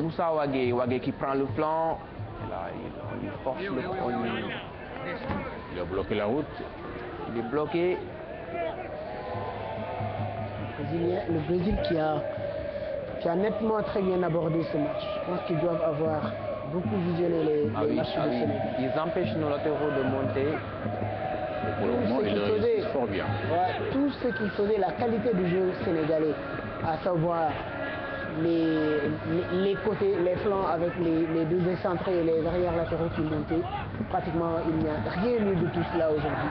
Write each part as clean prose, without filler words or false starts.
Moussa Wagué qui prend le flanc. Et là, on lui force Il a bloqué la route. Il est bloqué. Le Brésil qui a nettement très bien abordé ce match. Je pense qu'ils doivent avoir beaucoup visionné les matchs du Sénégal. Ils empêchent nos latéraux de monter. Pour le moment, il réussit fort bien. Ouais, tout ce qui faisait la qualité du jeu sénégalais, à savoir les côtés, les flancs avec les deux décentrés et les arrières latéraux qui montaient, pratiquement il n'y a rien eu de tout cela aujourd'hui.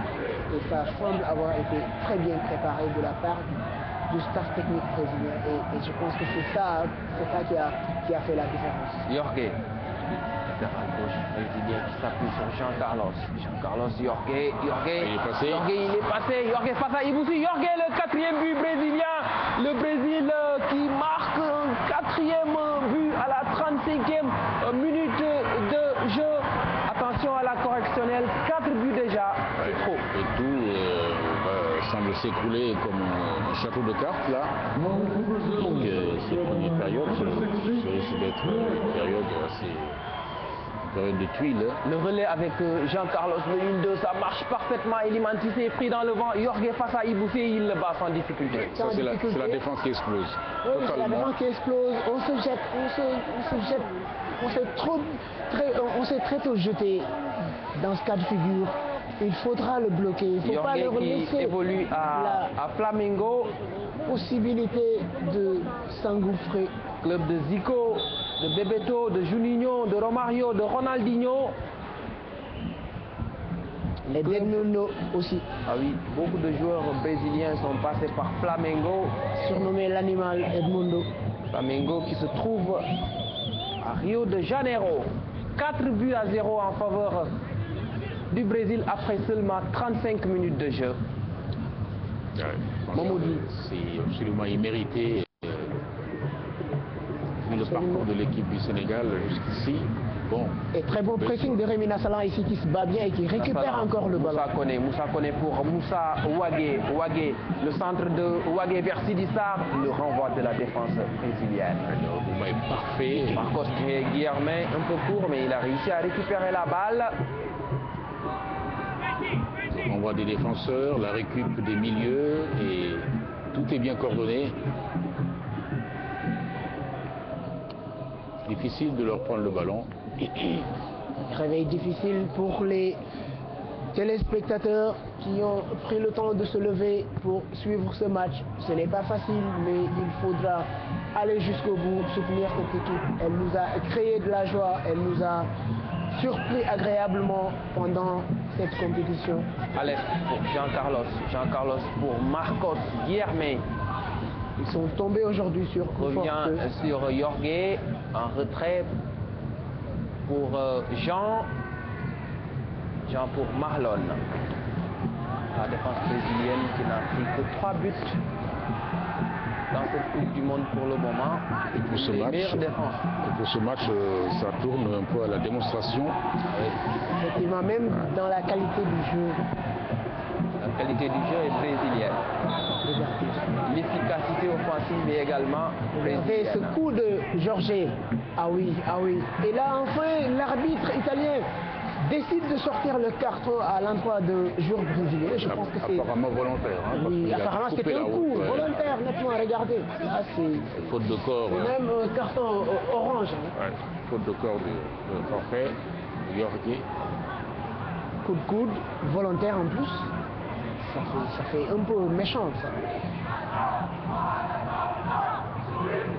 Et ça semble avoir été très bien préparé de la part du staff technique brésilien. Et je pense que c'est ça qui a fait la différence. Jorge, latéral gauche brésilien qui s'appuie sur Jean-Carlos. Jean-Carlos, Jorge, il est passé. Jorge face à Ibussi. Jorge, le 4e but brésilien. Le Brésil qui marque un 4e but à la 35e minute de jeu. Attention à la correctionnelle, 4 buts déjà, c'est trop. Et tout semble s'écrouler comme un château de cartes là. Donc ces premières périodes, ça risque d'être une période assez... période de tuiles. Le relais avec Jean-Carlos, le 1-2, ça marche parfaitement. Eliman Tissé est pris dans le vent. Jorge face à Ibussi, il le bat sans difficulté. Ça, c'est la défense qui explose. Oui, c'est la défense qui explose. On se jette, on s'est très tôt jeté dans ce cas de figure. Il faudra le bloquer. Il ne faut pas le laisser. Qui évolue à Flamengo. Possibilité de s'engouffrer. Club de Zico, de Bebeto, de Juninho, de Romario, de Ronaldinho. Et d'Edmundo aussi. Ah oui, beaucoup de joueurs brésiliens sont passés par Flamengo. Surnommé l'animal Edmundo. Flamengo qui se trouve à Rio de Janeiro. 4 buts à 0 en faveur du Brésil après seulement 35 minutes de jeu. Mamoudi. C'est absolument immérité. Vu le parcours de l'équipe du Sénégal jusqu'ici. Bon. Et très beau pressing de Rémi Nassalan ici qui se bat bien et qui récupère encore le ballon. Moussa Koné pour Moussa Wagué. Le centre de Wagué vers Sidi Sarr. Le renvoi de la défense brésilienne. Le mouvement est parfait. Marcos Guilherme, un peu court, mais il a réussi à récupérer la balle. Le renvoi des défenseurs, la récup des milieux et tout est bien coordonné. Difficile de leur prendre le ballon. Réveil difficile pour les téléspectateurs qui ont pris le temps de se lever pour suivre ce match. Ce n'est pas facile, mais il faudra aller jusqu'au bout, soutenir cette équipe. Elle nous a créé de la joie, elle nous a surpris agréablement pendant cette compétition. Alex pour Jean-Carlos pour Marcos Guilherme. Ils sont tombés aujourd'hui sur revient sur Jorge en retrait pour Jean pour Marlon. La défense brésilienne qui n'a pris que 3 buts dans cette Coupe du Monde pour le moment. Et pour ce match, ça tourne un peu à la démonstration. Effectivement, même dans la qualité du jeu. La qualité du jeu est brésilienne. L'efficacité offensive est également brésilienne. Et ce coup de Jorge, ah oui. Et là enfin, l'arbitre italien décide de sortir le carton à l'endroit de joueur brésilien. Je pense que c'est apparemment volontaire. Hein, oui, apparemment c'était un coup volontaire, nettement. Regardez. Là, c'est faute de corps. Même un carton orange. Hein. Ouais, faute de corps de forfait. Jorge. Coup de coude, volontaire en plus. Ça fait un peu méchant ça.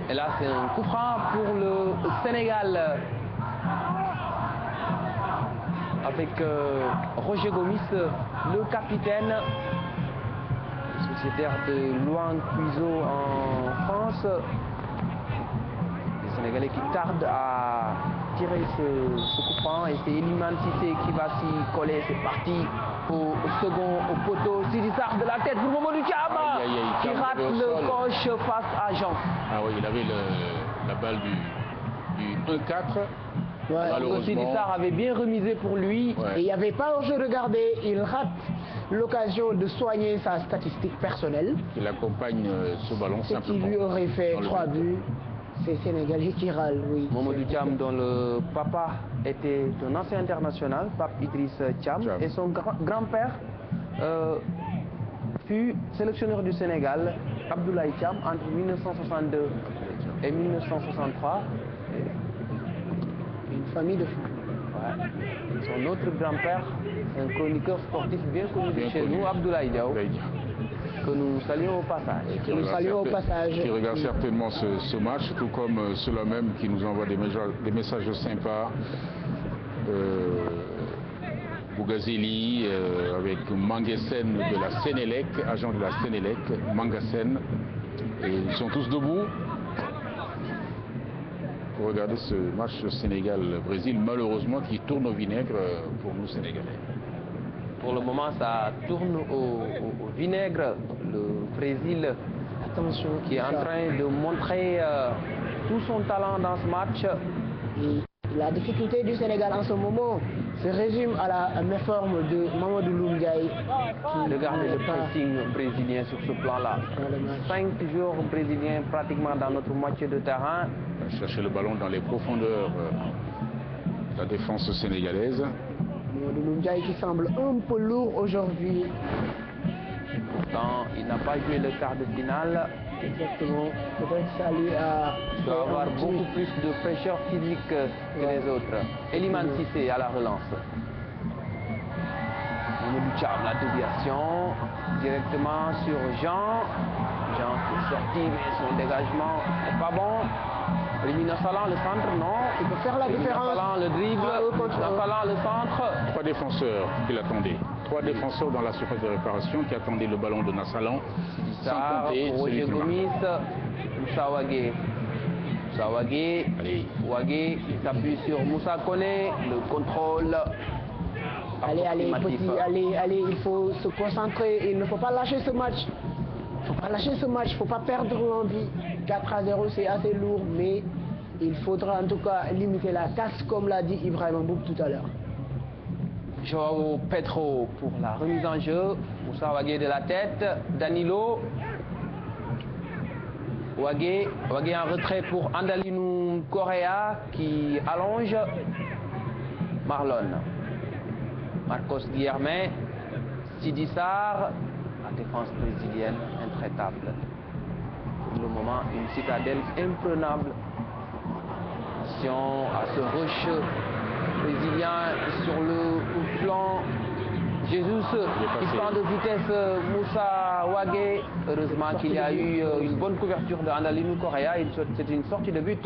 Et là c'est un coup franc pour le Sénégal. Avec Roger Gomis, le capitaine, sociétaire de Luan Cuiseau en France. Les Sénégalais qui tardent à tirer ce coup franc et c'est Eliman Tissé qui va s'y coller. C'est parti au second au poteau. Sidi Sarr de la tête pour Mamadou Thiam qui rate le coche face à Jean. Ah oui, il avait la balle du 1-4. Ouais. Sidi Sarr avait bien remisé pour lui. Ouais. Et il n'y avait pas au jeu, regardez, il rate l'occasion de soigner sa statistique personnelle. Il accompagne ce ballon ce simplement. qui lui aurait fait 3 buts. ces Sénégalais qui râlent, oui. Mamadou Thiam, dont le papa était un ancien international, Pape Idriss Thiam, et son grand-père fut sélectionneur du Sénégal, Abdoulaye Thiam, entre 1962 et 1963. Une famille de fous. Ouais. Son autre grand-père, un chroniqueur sportif bien connu de chez nous, Abdoulaye Diaw, que nous saluons au passage. Qui regarde certainement ce match, tout comme ceux-là même qui nous envoient des messages sympas. Bougazeli avec Mangasen de la Sénélec, agent de la Sénélec, Mangasen. Et ils sont tous debout pour regarder ce match Sénégal-Brésil, malheureusement qui tourne au vinaigre pour nous Sénégalais. Pour le moment, ça tourne au vinaigre. Le Brésil, attention, qui est en train de montrer tout son talent dans ce match. Et la difficulté du Sénégal en ce moment se résume à la méforme de Mamadou Loum Ndiaye. Regardez le pressing brésilien sur ce plan-là. 5 joueurs brésiliens pratiquement dans notre moitié de terrain. Chercher le ballon dans les profondeurs de la défense sénégalaise. Mamadou Loum Ndiaye qui semble un peu lourd aujourd'hui. Pourtant, il n'a pas joué le quart de finale. Exactement. Peut-être ça lui a... Il doit avoir beaucoup plus de fraîcheur physique que les autres. Eliman Cissé à la relance. Mamadou Thiam, la déviation directement sur Jean. Jean qui est sorti, mais son dégagement n'est pas bon. Elimina Salan, le centre, non. Il peut faire la différence. Salan, le dribble. Salan, le centre. 3 défenseurs qui l'attendaient. 3 défenseurs dans la surface de réparation qui attendaient le ballon de Nassalan. Sans compter Roger Gomis, Moussa Wagué. Moussa Wagué. Wagué qui s'appuie sur Moussa Koné. Le contrôle. Allez, petit, allez, il faut se concentrer. Il ne faut pas lâcher ce match. Il ne faut pas lâcher ce match, il ne faut pas perdre l'envie. 4-0, c'est assez lourd, mais il faudra en tout cas limiter la casse, comme l'a dit Ibrahim Mbouk tout à l'heure. Joao Pedro pour la remise en jeu. Moussa Wagué de la tête. Danilo. Wagué en retrait pour Andalinou Correa qui allonge. Marlon. Marcos Guilherme. Sidi Sarr. La défense brésilienne intraitable. Pour le moment, une citadelle imprenable. Attention à ce rush brésilien sur le flanc. Jesus qui prend de vitesse Moussa Wagué. Heureusement qu'il y a eu une bonne couverture de Andalinou Correa. C'est une sortie de but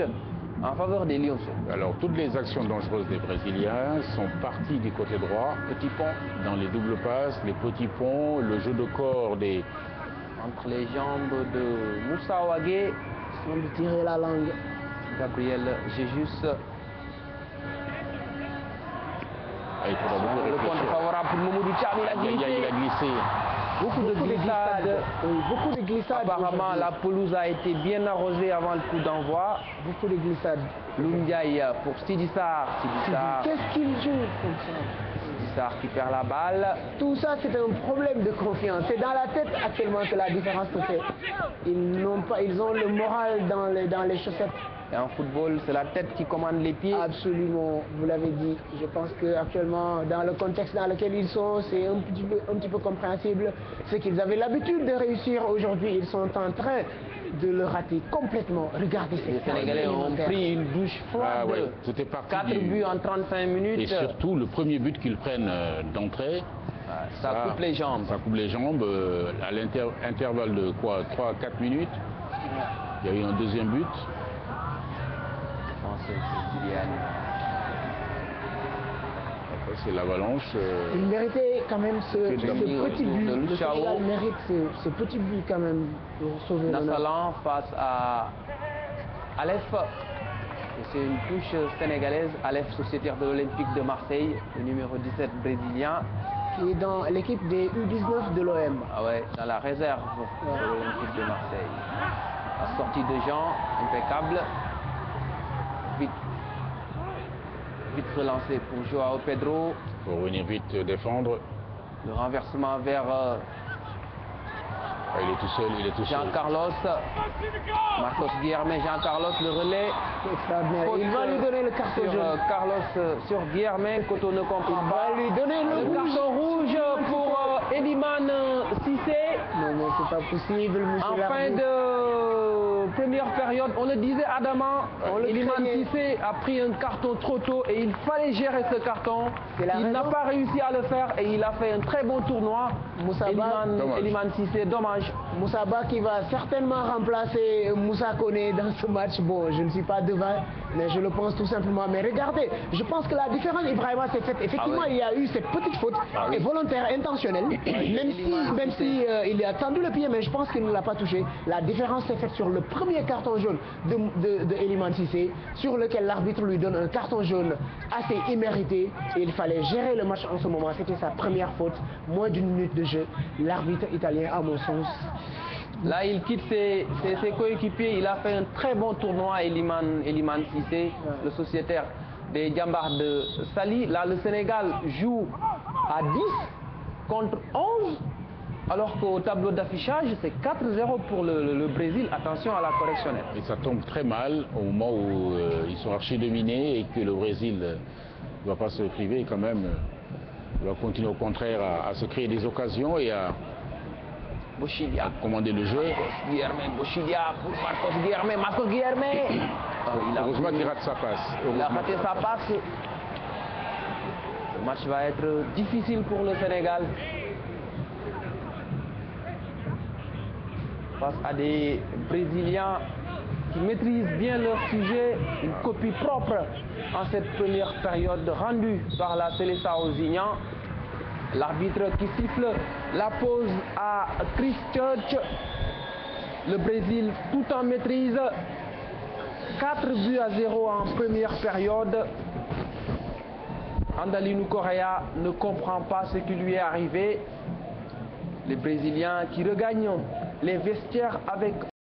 en faveur des Lions. Alors toutes les actions dangereuses des Brésiliens sont parties du côté droit. Petit pont. Dans les doubles passes, les petits ponts, le jeu de corps des... Entre les jambes de Moussa Wagué. On de tirer la langue. Gabriel Jesus. Le compte favorable pour Mamadou Thiam, il a glissé. Beaucoup de glissades. Beaucoup de glissades. Apparemment, la pelouse a été bien arrosée avant le coup d'envoi. Beaucoup de glissades. Loum Ndiaye pour Sidi Sarr. Qu'est-ce qu'il joue comme ça? Sidi Sarr qui perd la balle. Tout ça, c'est un problème de confiance. C'est dans la tête actuellement que la différence se fait. Ils ont le moral dans les chaussettes. Et en football, c'est la tête qui commande les pieds. Absolument, vous l'avez dit. Je pense qu'actuellement, dans le contexte dans lequel ils sont, c'est un petit peu compréhensible. C'est qu'ils avaient l'habitude de réussir. Aujourd'hui, ils sont en train de le rater complètement. Regardez ces Les Sénégalais ont pris une douche froide. Ah ouais, c'était parti 4 buts en 35 minutes. Et surtout, le premier but qu'ils prennent d'entrée, ça coupe les jambes. Ça coupe les jambes à l'intervalle de quoi, 3-4 minutes. Il y a eu un deuxième but. C'est l'avalanche. Il méritait quand même ce petit but. Le Sénégal mérite ce petit but quand même pour sauver le Nassalan face à Aleph. C'est une touche sénégalaise. Aleph, sociétaire de l'Olympique de Marseille, le numéro 17 brésilien. Qui est dans l'équipe des U19 de l'OM. Ah ouais, dans la réserve de l'Olympique de Marseille. La sortie de Jean, impeccable. Vite relancé pour Joao Pedro. Pour venir vite défendre. Le renversement vers Il est tout seul, il est tout seul. Jean-Carlos, Marcos Guilherme, Jean-Carlos, le relais. Extraordinaire. Faute, Il va lui donner le carton sur jaune. Carlos, sur Guilherme, Koto ne comprend Il pas. va lui donner le rouge. Carton rouge pour Eliman Cissé. Non, mais c'est pas possible, monsieur En fin l'arbitre. de première période, on le disait adamant, On le Eliman craignait. Cissé a pris un carton trop tôt et il fallait gérer ce carton. C'est la Il n'a raison. pas réussi à le faire et il a fait un très bon tournoi. Moussa Ba, dommage. Eliman Cissé, dommage. Moussa Ba qui va certainement remplacer Moussa Koné dans ce match. Bon, je ne suis pas devant, mais je le pense tout simplement. Mais regardez, je pense que la différence, Ibrahima, c'est faite. Effectivement, Ah oui. il y a eu cette petite faute, et volontaire, intentionnelle, même si il a tendu le pied, mais je pense qu'il ne l'a pas touché. La différence s'est faite sur le premier carton jaune de Eliman Cissé, sur lequel l'arbitre lui donne un carton jaune assez immérité. Et il fallait gérer le match en ce moment. C'était sa première faute, moins d'une minute de jeu. L'arbitre italien, à mon sens, Là, il quitte ses coéquipiers. Il a fait un très bon tournoi, Eliman Cissé, le sociétaire des Djambars de Sali. Là, le Sénégal joue à 10 contre 11, alors qu'au tableau d'affichage, c'est 4-0 pour le Brésil. Attention à la correctionnelle. Et ça tombe très mal au moment où ils sont archi dominés et que le Brésil ne va pas se priver quand même. Il va continuer au contraire à se créer des occasions et à Bouchidia. commander le jeu. Guilherme, Bouchidia pour Marcos Guilherme. Marcos Guilherme. Heureusement qu'il rate sa passe. Il a raté sa passe. Le match va être difficile pour le Sénégal. Face à des Brésiliens qui maîtrisent bien leur sujet, une copie propre en cette première période rendue par la Seleção Osignan. L'arbitre qui siffle la pause à Christchurch. Le Brésil tout en maîtrise. 4-0 en première période. Andalino Correa ne comprend pas ce qui lui est arrivé. Les Brésiliens qui regagnent les vestiaires avec